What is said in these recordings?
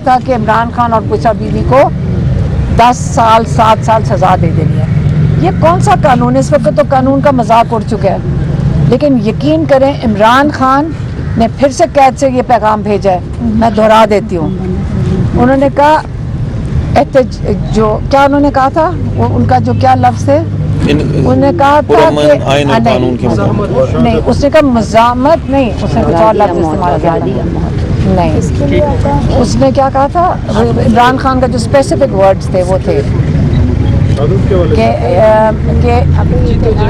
تھا کہ عمران خان اور بشرا بیوی کو 10 سال 7 سال سزا دے دینی ہے. یہ کون سا قانون ہے؟ اس وقت تو قانون کا مذاق اڑ چکا ہے. لیکن یقین کریں عمران خان نے پھر سے قید سے یہ پیغام بھیجا ہے. میں دہرا دیتی ہوں. انہوں نے کہا جو کیا انہوں نے کہا تھا، ان کا جو کیا لفظ ہے، انہوں نے کہا تھا کہ نہیں، اس نے کہا مزاحمت نہیں، اس نے کچھ اور لفظ استعمال کیا نہیں. اس نے کیا کہا تھا؟ عمران خان کا جو اسپیسیفک ورڈز تھے وہ تھے کہ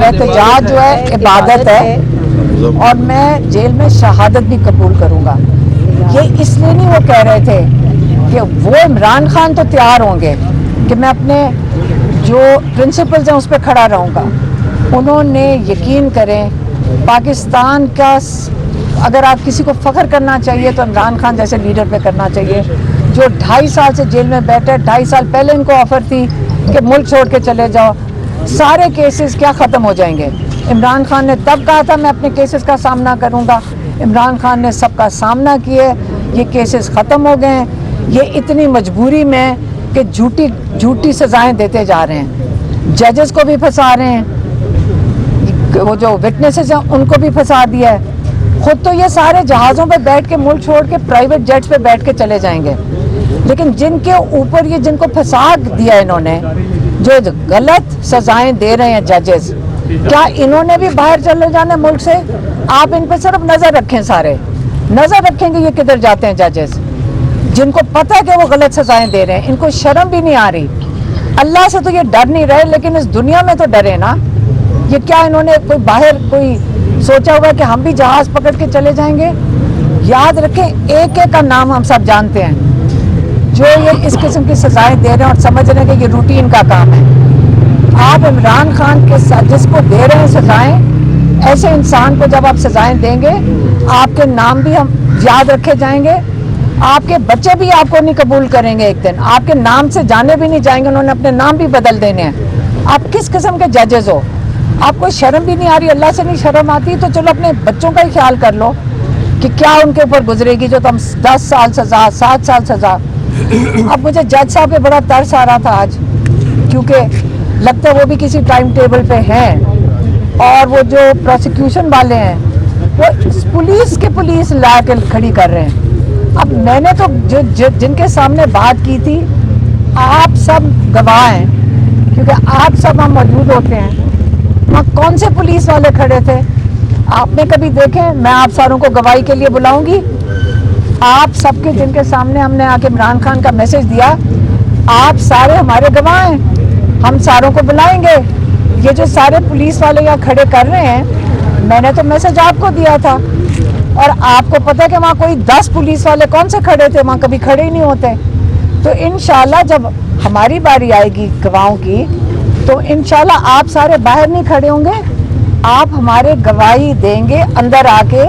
احتجاج جو ہے عبادت ہے اور میں جیل میں شہادت بھی قبول کروں گا. یہ اس لیے نہیں وہ کہہ رہے تھے کہ وہ عمران خان تو تیار ہوں گے کہ میں اپنے جو پرنسپلز ہیں اس پہ کھڑا رہوں گا. انہوں نے یقین کریں پاکستان کا اگر آپ کسی کو فخر کرنا چاہیے تو عمران خان جیسے لیڈر پہ کرنا چاہیے، جو 2.5 سال سے جیل میں بیٹھے. 2.5 سال پہلے ان کو آفر تھی کہ ملک چھوڑ کے چلے جاؤ. سارے کیسز کیا ختم ہو جائیں گے. عمران خان نے تب کہا تھا میں اپنے کیسز کا سامنا کروں گا. عمران خان نے سب کا سامنا کیے، یہ کیسز ختم ہو گئے ہیں. یہ اتنی مجبوری میں کہ جھوٹی سزائیں دیتے جا رہے ہیں. ججز کو بھی پھنسا رہے ہیں، وہ جو وٹنسز ہیں ان کو بھی پھنسا دیا ہے. خود تو یہ سارے جہازوں پہ بیٹھ کے ملک چھوڑ کے پرائیویٹ جیٹس پہ بیٹھ کے چلے جائیں گے. لیکن جن کے اوپر یہ جن کو پھنسا دیا انہوں نے، جو غلط سزائیں دے رہے ہیں ججز، کیا انہوں نے بھی باہر چلے جانا ملک سے؟ آپ ان پہ صرف نظر رکھیں، سارے نظر رکھیں گے یہ کدھر جاتے ہیں ججز، جن کو پتہ ہے کہ وہ غلط سزائیں دے رہے ہیں. ان کو شرم بھی نہیں آ رہی. اللہ سے تو یہ ڈر نہیں رہے لیکن اس دنیا میں تو ڈرے نا. یہ کیا انہوں نے کوئی باہر کوئی سوچا ہوا کہ ہم بھی جہاز پکڑ کے چلے جائیں گے؟ یاد رکھیں ایک ایک کا نام ہم سب جانتے ہیں جو یہ اس قسم کی سزائیں دے رہے ہیں اور سمجھ رہے ہیں کہ یہ روٹین کا کام ہے. آپ عمران خان کے ساتھ جس کو دے رہے ہیں سزائیں، ایسے انسان کو جب آپ سزائیں دیں گے آپ کے نام بھی ہم یاد رکھے جائیں گے. آپ کے بچے بھی آپ کو نہیں قبول کریں گے. ایک دن آپ کے نام سے جانے بھی نہیں جائیں گے، انہوں نے اپنے نام بھی بدل دینے ہیں. آپ کس قسم کے ججز ہو؟ آپ کو شرم بھی نہیں آ رہی؟ اللہ سے نہیں شرم آتی تو چلو اپنے بچوں کا ہی خیال کر لو کہ کیا ان کے اوپر گزرے گی جو تم 10 سال سزا 7 سال سزا. اب مجھے جج صاحب پہ بڑا ترس آ رہا تھا آج، کیونکہ لگتا ہے وہ بھی کسی ٹائم ٹیبل پہ ہیں اور وہ جو پروسیکیوشن والے ہیں وہ پولیس لا کے کھڑی کر رہے ہیں. اب میں نے تو جن کے سامنے بات کی تھی، آپ سب گواہ ہیں کیونکہ آپ سب ہم موجود ہوتے ہیں. وہاں کون سے پولیس والے کھڑے تھے آپ نے کبھی دیکھے؟ میں آپ ساروں کو گواہی کے لیے بلاؤں گی. آپ سب کے جن کے سامنے ہم نے آ کے عمران خان کا میسج دیا، آپ سارے ہمارے گواہ ہیں. ہم ساروں کو بلائیں گے. یہ جو سارے پولیس والے یہاں کھڑے کر رہے ہیں، میں نے تو میسج آپ کو دیا تھا اور آپ کو پتہ ہے کہ وہاں کوئی 10 پولیس والے کون سے کھڑے تھے، وہاں کبھی کھڑے ہی نہیں ہوتے. تو انشاءاللہ جب ہماری باری آئے گی گواہوں کی تو انشاءاللہ آپ سارے باہر نہیں کھڑے ہوں گے، آپ ہمارے گواہی دیں گے اندر آ کے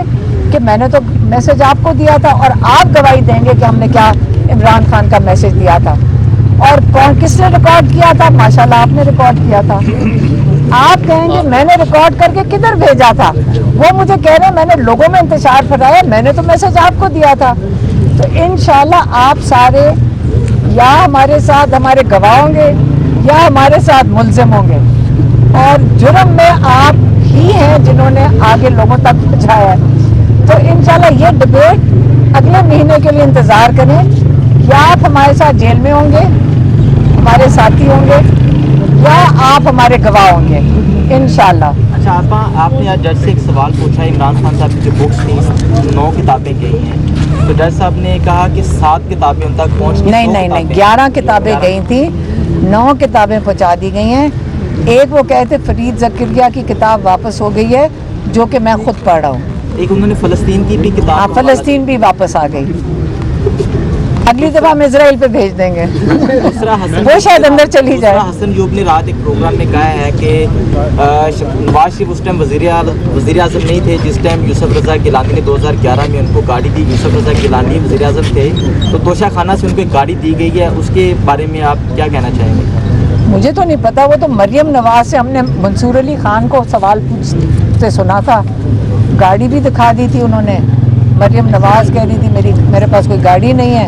کہ میں نے تو میسج آپ کو دیا تھا، اور آپ گواہی دیں گے کہ ہم نے کیا عمران خان کا میسج دیا تھا اور کس نے ریکارڈ کیا تھا. ماشاءاللہ آپ نے ریکارڈ کیا تھا. آپ کہیں گے میں نے ریکارڈ کر کے کدھر بھیجا تھا؟ وہ مجھے کہہ رہے ہیں میں نے لوگوں میں انتشار پھیلایا، میں نے تو میسج آپ کو دیا تھا. تو انشاءاللہ آپ سارے یا ہمارے ساتھ ہمارے گواہ ہوں گے یا ہمارے ساتھ ملزم ہوں گے، اور جرم میں آپ ہی ہیں جنہوں نے آگے لوگوں تک پہنچایا ہے. تو انشاءاللہ یہ ڈبیٹ اگلے مہینے کے لیے انتظار کریں. یا آپ ہمارے ساتھ جیل میں ہوں گے، ہمارے ساتھی ہوں گے، یا آپ ہمارے گواہ ہوں گے انشاءاللہ. اچھا آپ نے آج جج سے ایک سوال پوچھا. عمران خان صاحب کی جو بکس تھیں 9 کتابیں گئی ہیں، تو جج صاحب نے کہا کہ 7 کتابیں ان تک پہنچ گئی. نہیں 11 کتابیں گئی تھیں، 9 کتابیں پہنچا دی گئی ہیں. ایک وہ کہتے فرید زکریا کی کتاب واپس ہو گئی ہے جو کہ میں خود پڑھ رہا ہوں. ایک انہوں نے فلسطین کی بھی کتاب، فلسطین بھی واپس آ گئی. اگلی دفعہ ہم اسرائیل پہ بھیج دیں گے، وہ شاید اندر چلی جائے. حسن یوب نے رات ایک پروگرام میں کہا ہے کہ نواز شریف اس ٹائم وزیر اعظم نہیں تھے جس ٹائم یوسف رضا گیلانی نے 2011 میں ان کو گاڑی دی. یوسف رضا گیلانی وزیر اعظم تھے تو توشہ خانہ سے ان کو ایک گاڑی دی گئی ہے. اس کے بارے میں آپ کیا کہنا چاہیں گے؟ مجھے تو نہیں پتا. وہ تو مریم نواز سے ہم نے منصور علی خان کو سوال پوچھتے سنا تھا، گاڑی بھی دکھا دی تھی انہوں نے. مریم نواز کہہ رہی تھی میرے پاس کوئی گاڑی نہیں ہے.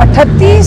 38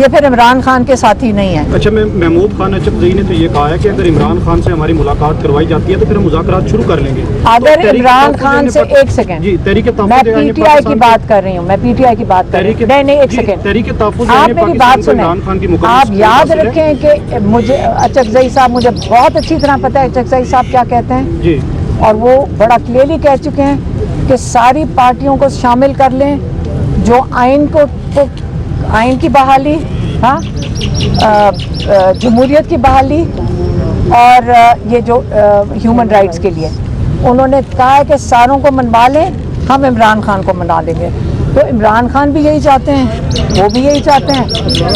یہ پھر عمران خان کے ساتھی نہیں ہیں. اچھا محمود خان اچکزئی نے تو یہ کہا ہے کہ اگر عمران خان سے ہماری ملاقات کروائی جاتی ہے تو پھر ہم مذاکرات شروع کر لیں گے. اگر عمران خان سے ایک سیکنڈ جی تحریک میں پی ٹی آئی کی بات کر رہی ہوں, میں پی ٹی آئی کی بات کر رہی ہوں. نہیں ایک سیکنڈ, تحریک تحفظ آپ میری بات سنیں. آپ یاد رکھیں کہ مجھے اچکزئی صاحب, مجھے بہت اچھی طرح پتہ ہے اچکزئی صاحب کیا کہتے ہیں جی, اور وہ بڑا کلیئرلی کہہ چکے ہیں کہ ساری پارٹیوں کو شامل کر لیں جو آئین کی بحالی, ہاں جمہوریت کی بحالی اور یہ جو ہیومن رائٹس کے لیے. انہوں نے کہا ہے کہ ساروں کو منوا لیں, ہم عمران خان کو منا لیں گے. تو عمران خان بھی یہی چاہتے ہیں, وہ بھی یہی چاہتے ہیں,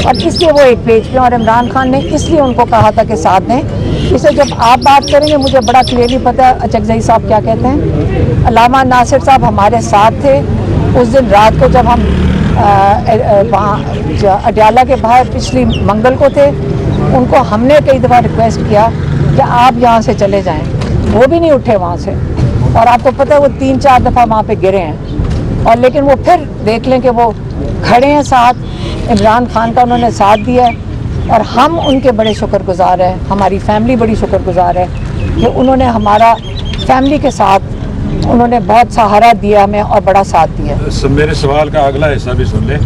اور اس لیے وہ ایک پیج پہ. اور عمران خان نے اس لیے ان کو کہا تھا کہ ساتھ دیں. اسے جب آپ بات کریں گے مجھے بڑا کلیئرلی پتہ ہے اچکزئی صاحب کیا کہتے ہیں. علامہ ناصر صاحب ہمارے ساتھ تھے اس دن رات کو جب ہم وہاں اڈیالہ کے باہر پچھلی منگل کو تھے. ان کو ہم نے کئی دفعہ ریکویسٹ کیا کہ آپ یہاں سے چلے جائیں, وہ بھی نہیں اٹھے وہاں سے. اور آپ کو پتہ ہے وہ 3-4 دفعہ وہاں پہ گرے ہیں, اور لیکن وہ پھر دیکھ لیں کہ وہ کھڑے ہیں ساتھ. عمران خان کا انہوں نے ساتھ دیا ہے, اور ہم ان کے بڑے شکر گزار ہیں, ہماری فیملی بڑی شکر گزار ہے کہ انہوں نے ہمارا فیملی کے ساتھ انہوں نے بہت سہارا دیا ہمیں اور بڑا ساتھ دیا. میرے سوال کا اگلا حصہ بھی سن لیں.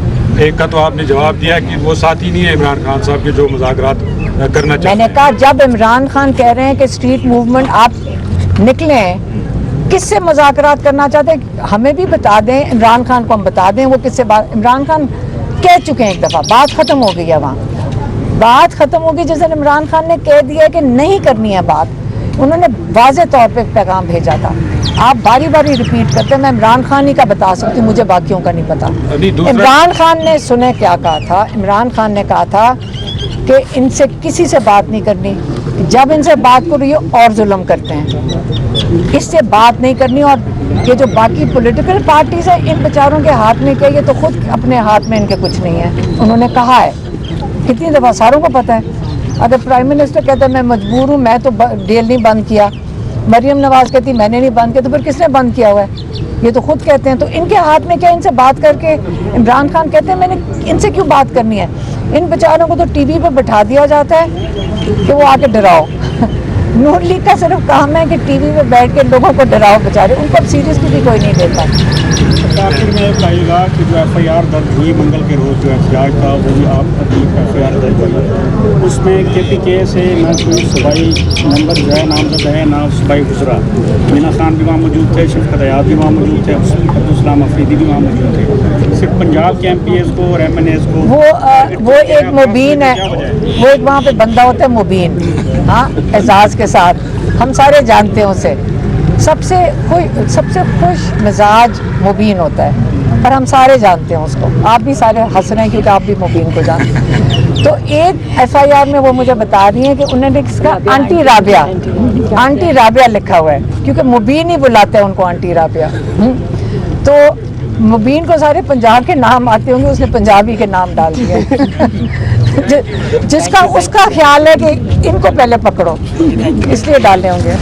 ایک کا تو آپ نے جواب دیا کہ وہ ساتھی نہیں ہے عمران خان صاحب کے جو مذاکرات کرنا چاہتے ہیں. میں نے کہا جب عمران خان کہہ رہے ہیں کہ اسٹریٹ موومنٹ آپ نکلے ہیں, کس سے مذاکرات کرنا چاہتے ہیں ہمیں بھی بتا دیں, عمران خان کو ہم بتا دیں وہ کس سے بات. عمران خان کہہ چکے ہیں ایک دفعہ, بات ختم ہو گئی ہے وہاں, بات ختم ہوگی. جس دن عمران خان نے کہہ دیا کہ نہیں کرنی ہے بات, انہوں نے واضح طور پہ پیغام بھیجا تھا. آپ باری باری ریپیٹ کرتے ہیں, میں عمران خان ہی کا بتا سکتی ہوں, مجھے باقیوں کا نہیں پتا. عمران خان نے سنے کیا کہا تھا. عمران خان نے کہا تھا کہ ان سے کسی سے بات نہیں کرنی, جب ان سے بات کرو یہ اور ظلم کرتے ہیں, اس سے بات نہیں کرنی. اور یہ جو باقی پولیٹیکل پارٹیز ہیں ان بیچاروں کے ہاتھ میں کیا, یہ تو خود اپنے ہاتھ میں ان کے کچھ نہیں ہے. انہوں نے کہا ہے کتنی دفعہ, ساروں کو پتہ ہے. اگر پرائم منسٹر کہتا ہے میں مجبور ہوں, میں تو ڈیل نہیں بند کیا, مریم نواز کہتی میں نے نہیں بند کیا, تو پھر کس نے بند کیا ہوا ہے؟ یہ تو خود کہتے ہیں. تو ان کے ہاتھ میں کیا, ان سے بات کر کے. عمران خان کہتے ہیں میں نے ان سے کیوں بات کرنی ہے. ان بیچاروں کو تو ٹی وی پہ بٹھا دیا جاتا ہے کہ وہ آ کے ڈراؤ. نون لیگ کا صرف کام ہے کہ ٹی وی پہ بیٹھ کے لوگوں کو ڈراؤ بیچارے, ان کو اب سیریسلی بھی کوئی نہیں لیتا. آخر میں کہے گا کہ جو ایف آئی آر درج ہوئی منگل کے روز جو احتجاج تھا وہ بھی آپ کی ایف آئی آر درج ہوئی, اس میں کے پی کے سے نہ کوئی صوبائی نمبر جو ہے نامزد ہے نہ صوبائی گزرا. مینا خان بھی وہاں موجود تھے, شفقت حیات بھی وہاں موجود تھے, عبدالسلام افریدی بھی وہاں موجود تھے. صرف پنجاب کے ایم پی ایز کو اور ایم این ایز کو وہ ایک مبین ہے, وہ ایک وہاں پہ بندہ ہوتا ہے مبین, ہاں اعزاز کے ساتھ, ہم سارے جانتے ہیں اسے. سب سے خوش مزاج مبین ہوتا ہے, اور ہم سارے جانتے ہیں اس کو. آپ بھی سارے ہنس رہے ہیں کیونکہ آپ بھی مبین کو جانتے ہیں. تو ایک ایف آئی آر میں وہ مجھے بتا رہی ہیں کہ انہوں نے اس کا آنٹی رابعہ لکھا ہوا ہے, کیونکہ مبین ہی بلاتے ہیں ان کو آنٹی رابعہ. تو مبین کو سارے پنجاب کے نام آتے ہوں گے, اس نے پنجابی کے نام ڈال دیے. جس کا اس کا خیال ہے کہ ان کو پہلے پکڑو, اس لیے ڈالے ہوں گے.